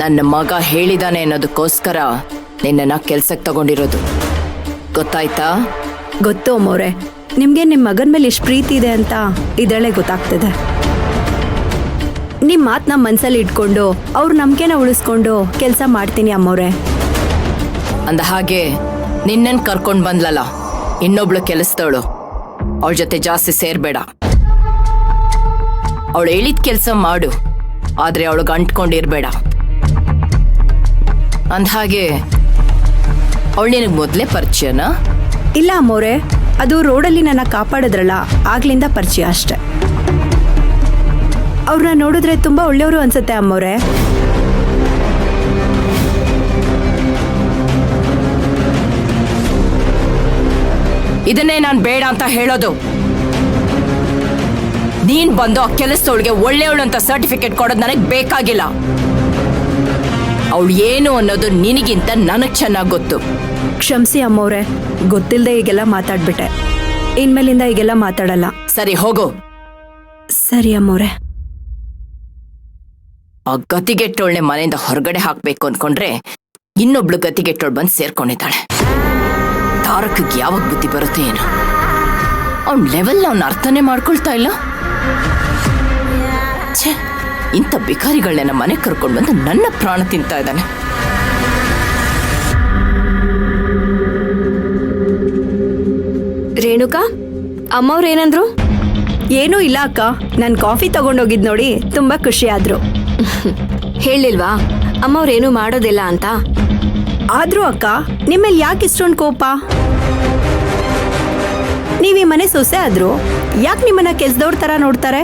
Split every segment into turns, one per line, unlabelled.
ನನ್ನ ಮಗ ಹೇಳಿದಾನೆ ಅನ್ನೋದಕ್ಕೋಸ್ಕರ ನಿನ್ನನ್ನ ಕೆಲ್ಸಕ್ಕೆ ತಗೊಂಡಿರೋದು, ಗೊತ್ತಾಯ್ತಾ?
ಗೊತ್ತು ಅಮ್ಮವ್ರೆ, ನಿಮ್ಗೆ ನಿಮ್ಮ ಮಗನ ಮೇಲೆ ಎಷ್ಟು ಪ್ರೀತಿ ಇದೆ ಅಂತ ಇದರಲ್ಲೇ ಗೊತ್ತಾಗ್ತದೆ. ನಿಮ್ಮ ಮಾತನ್ನ ಮನಸ್ಸಲ್ಲಿ ಇಟ್ಕೊಂಡು ಅವ್ರ ನಂಬಿಕೆನ ಉಳಿಸ್ಕೊಂಡು ಕೆಲಸ ಮಾಡ್ತೀನಿ ಅಮ್ಮವ್ರೆ.
ಅಂದ ಹಾಗೆ ನಿನ್ನನ್ನು ಕರ್ಕೊಂಡು ಬಂದ್ಲಲ್ಲ ಇನ್ನೊಬ್ಳು ಕೆಲಸದವಳು, ಅವಳ ಜೊತೆ ಜಾಸ್ತಿ ಸೇರ್ಬೇಡ. ಅವಳು ಹೇಳಿದ ಕೆಲಸ ಮಾಡು, ಆದ್ರೆ ಅವಳಿಗೆ ಅಂಟ್ಕೊಂಡಿರ್ಬೇಡ. ಅಂದಹಾಗೆ ಅವಳು ನಿನಗೆ ಮೊದಲೇ ಪರಿಚಯನಾ?
ಇಲ್ಲ ಅಮ್ಮವ್ರೆ, ಅದು ರೋಡಲ್ಲಿ ನನ್ನ ಕಾಪಾಡಿದ್ರಲ್ಲ ಆಗ್ಲಿಂದ ಪರಿಚಯ ಅಷ್ಟೆ. ಅವ್ರನ್ನ ನೋಡಿದ್ರೆ ತುಂಬಾ ಒಳ್ಳೆಯವರು ಅನ್ಸುತ್ತೆ ಅಮ್ಮವ್ರೆ.
ಇದನ್ನೇ ನಾನು ಬೇಡ ಅಂತ ಹೇಳೋದು. ನೀನ್ ಬಂದು ಆ ಕೆಲಸದವಳಿಗೆ ಒಳ್ಳೆಯವಳು ಅಂತ ಸರ್ಟಿಫಿಕೇಟ್ ಕೊಡೋದು ನನಗೆ ಬೇಕಾಗಿಲ್ಲ. ಅವಳು ಏನು ಅನ್ನೋದು ನಿನಗಿಂತ ನನಗೆ ಚೆನ್ನಾಗಿ ಗೊತ್ತು.
ಕ್ಷಮಿಸಿ ಅಮ್ಮವ್ರೆ, ಗೊತ್ತಿಲ್ಲದೆ ಈಗೆಲ್ಲ ಮಾತಾಡ್ಬಿಟ್ಟೆ. ಇನ್ಮೇಲಿಂದ ಈಗೆಲ್ಲ ಮಾತಾಡಲ್ಲ.
ಸರಿ ಹೋಗು.
ಸರಿ ಅಮ್ಮವ್ರೆ.
ಆ ಗತಿಗೆಟ್ಟೋಳ್ನೆ ಮನೆಯಿಂದ ಹೊರಗಡೆ ಹಾಕ್ಬೇಕು ಅನ್ಕೊಂಡ್ರೆ ಇನ್ನೊಬ್ಳು ಗತಿಗೆಟ್ಟೋಳು ಬಂದು ಸೇರ್ಕೊಂಡಿದ್ದಾಳೆ. ತಾರಕ್ಗೆ ಯಾವಾಗ ಬುದ್ಧಿ ಬರುತ್ತೆ ಏನು? ಅವ್ನ ಲೆವೆಲ್ ಅವ್ನ ಅರ್ಥನೇ ಮಾಡ್ಕೊಳ್ತಾ ಇಲ್ಲ. ಛೇ, ಇಂಥ ಬಿಕಾರಿಗಳನ್ನ ಮನೆ ಕರ್ಕೊಂಡು ಬಂದು ನನ್ನ ಪ್ರಾಣ ತಿಂತಾ ಇದ್ದಾನೆ.
ರೇಣುಕಾ, ಅಮ್ಮವ್ರೇನಂದ್ರು?
ಏನೂ ಇಲ್ಲ ಅಕ್ಕ, ನಾನು ಕಾಫಿ ತಗೊಂಡೋಗಿದ್ ನೋಡಿ ತುಂಬಾ ಖುಷಿ ಆದ್ರು.
ಹೇಳಿಲ್ವಾ ಅಮ್ಮವ್ರೇನು ಮಾಡೋದಿಲ್ಲ ಅಂತ?
ಆದ್ರೂ ಅಕ್ಕ, ನಿಮ್ಮಲ್ಲಿ ಯಾಕೆ ಇಷ್ಟೊಂದು ಕೋಪ? ನೀವ್ ಈ ಮನೆ ಸೊಸೆ ಆದ್ರು ಯಾಕೆ ನಿಮ್ಮನ್ನ ಕೆಲ್ಸದವ್ರ ತರ ನೋಡ್ತಾರೆ?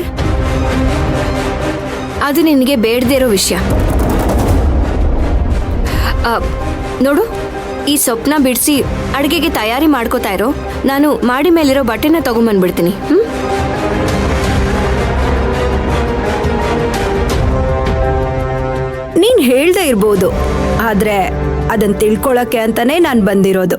ಅದು ನಿನಗೆ ಬೇಡದೇ ಇರೋ ವಿಷಯ. ನೋಡು, ಈ ಸೊಪ್ಪನ್ನ ಬಿಡಿಸಿ ಅಡುಗೆಗೆ ತಯಾರಿ ಮಾಡ್ಕೋತಾ ಇರೋ. ನಾನು ಮಾಡಿ ಮೇಲಿರೋ ಬಟ್ಟೆನ ತಗೊಂಬಂದ್ಬಿಡ್ತೀನಿ.
ನೀನ್ ಹೇಳ್ದೆ ಇರ್ಬೋದು, ಆದ್ರೆ ಅದನ್ನ ತಿಳ್ಕೊಳಕ್ಕೆ ಅಂತಾನೆ ನಾನು ಬಂದಿರೋದು.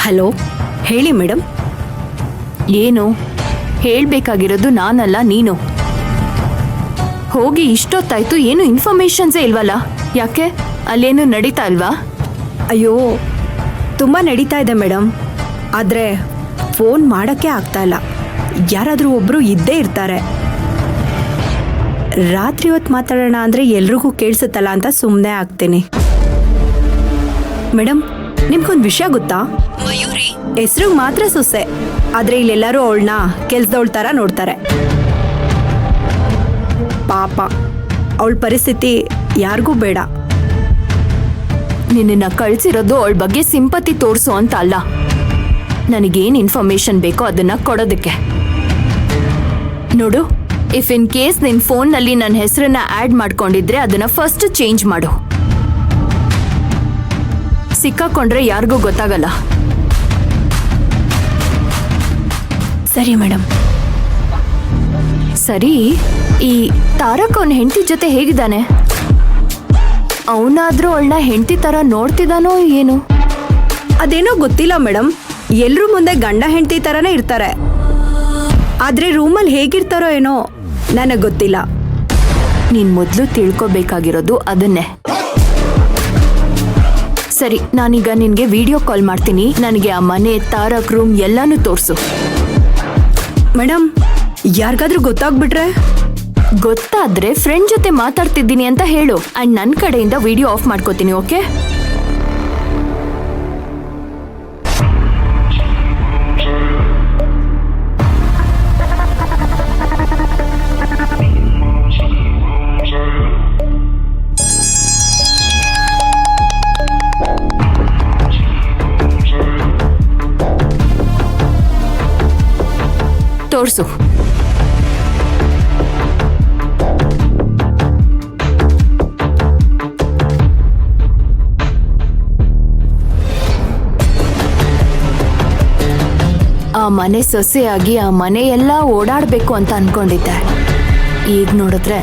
ಹಲೋ, ಹೇಳಿ ಮೇಡಮ್.
ಏನು ಹೇಳ್ಬೇಕಾಗಿರೋದು ನಾನಲ್ಲ, ನೀನು. ಹೋಗಿ ಇಷ್ಟೊತ್ತಾಯ್ತು, ಏನು ಇನ್ಫಾರ್ಮೇಶನ್ಸೇ ಇಲ್ವಲ್ಲ? ಯಾಕೆ, ಅಲ್ಲೇನು ನಡೀತಾ ಇಲ್ವಾ?
ಅಯ್ಯೋ, ತುಂಬ ನಡೀತಾ ಇದೆ ಮೇಡಮ್, ಆದರೆ ಫೋನ್ ಮಾಡೋಕ್ಕೆ ಆಗ್ತಾ ಇಲ್ಲ. ಯಾರಾದರೂ ಒಬ್ಬರು ಇದ್ದೇ ಇರ್ತಾರೆ. ರಾತ್ರಿ ಹೊತ್ತು ಮಾತಾಡೋಣ ಅಂದರೆ ಎಲ್ರಿಗೂ ಕೇಳಿಸುತ್ತಲ್ಲ ಅಂತ ಸುಮ್ಮನೆ ಆಗ್ತೀನಿ. ಮೇಡಮ್, ನಿಮ್ಗೊಂದು ವಿಷಯ ಗೊತ್ತಾ? ಮಯೂರಿ ಹೆಸ್ರಿಗೆ ಮಾತ್ರ ಸೊಸೆ, ಆದರೆ ಇಲ್ಲೆಲ್ಲರೂ ಅವಳನ್ನ ಕೆಲ್ಸದವಳ ಥರ ನೋಡ್ತಾರೆ. ಪಾಪ, ಅವಳ ಪರಿಸ್ಥಿತಿ ಯಾರಿಗೂ ಬೇಡ.
ನಿನ್ನ ಕಳ್ಸಿರೋದು ಅವಳ ಬಗ್ಗೆ ಸಿಂಪತಿ ತೋರಿಸು ಅಂತ ಅಲ್ಲ, ನನಗೇನು ಇನ್ಫಾರ್ಮೇಶನ್ ಬೇಕೋ ಅದನ್ನ ಕೊಡೋದಕ್ಕೆ. ನೋಡು, ಇಫ್ ಇನ್ ಕೇಸ್ ನಿನ್ ಫೋನ್ನಲ್ಲಿ ನನ್ನ ಹೆಸರನ್ನ ಆ್ಯಡ್ ಮಾಡ್ಕೊಂಡಿದ್ರೆ ಅದನ್ನ ಫಸ್ಟ್ ಚೇಂಜ್ ಮಾಡು. ಸಿಕ್ಕಾಕೊಂಡ್ರೆ ಯಾರಿಗೂ ಗೊತ್ತಾಗಲ್ಲ.
ಸರಿ ಮೇಡಮ್.
ಸರಿ, ಈ ತಾರಕ್ ಅವನ ಹೆಂಡತಿ ಜೊತೆ ಹೇಗಿದ್ದಾನೆ? ಅವನಾದ್ರೂ ಅವಳನ್ನ ಹೆಂಡತಿ ತರ ನೋಡ್ತಿದ್ದಾನೋ ಏನು?
ಅದೇನೋ ಗೊತ್ತಿಲ್ಲ ಮೇಡಮ್, ಎಲ್ರೂ ಮುಂದೆ ಗಂಡ ಹೆಂಡತಿ ಥರನೇ ಇರ್ತಾರೆ. ಆದರೆ ರೂಮಲ್ಲಿ ಹೇಗಿರ್ತಾರೋ ಏನೋ ನನಗೆ ಗೊತ್ತಿಲ್ಲ.
ನೀನ್ ಮೊದಲು ತಿಳ್ಕೊಬೇಕಾಗಿರೋದು ಅದನ್ನೇ. ಸರಿ, ನಾನೀಗ ನಿನ್ಗೆ ವಿಡಿಯೋ ಕಾಲ್ ಮಾಡ್ತೀನಿ. ನನಗೆ ಆ ಮನೆ, ತಾರಕ್ ರೂಮ್ ಎಲ್ಲಾನು ತೋರಿಸು.
ಮೇಡಮ್, ಯಾರಿಗಾದ್ರೂ ಗೊತ್ತಾಗ್ಬಿಟ್ರೆ?
ಗೊತ್ತಾದ್ರೆ ಫ್ರೆಂಡ್ ಜೊತೆ ಮಾತಾಡ್ತಿದ್ದೀನಿ ಅಂತ ಹೇಳು, ಅಂಡ್ ನನ್ನ ಕಡೆಯಿಂದ ವಿಡಿಯೋ ಆಫ್ ಮಾಡ್ಕೋತೀನಿ. ಓಕೆ? ತೋರ್ಸು. ಮನೆ ಸೊಸೆಯಾಗಿ ಆ ಮನೆ ಎಲ್ಲ ಓಡಾಡ್ಬೇಕು ಅಂತ ಅನ್ಕೊಂಡಿದ್ದೆ. ಈಗ ನೋಡಿದ್ರೆ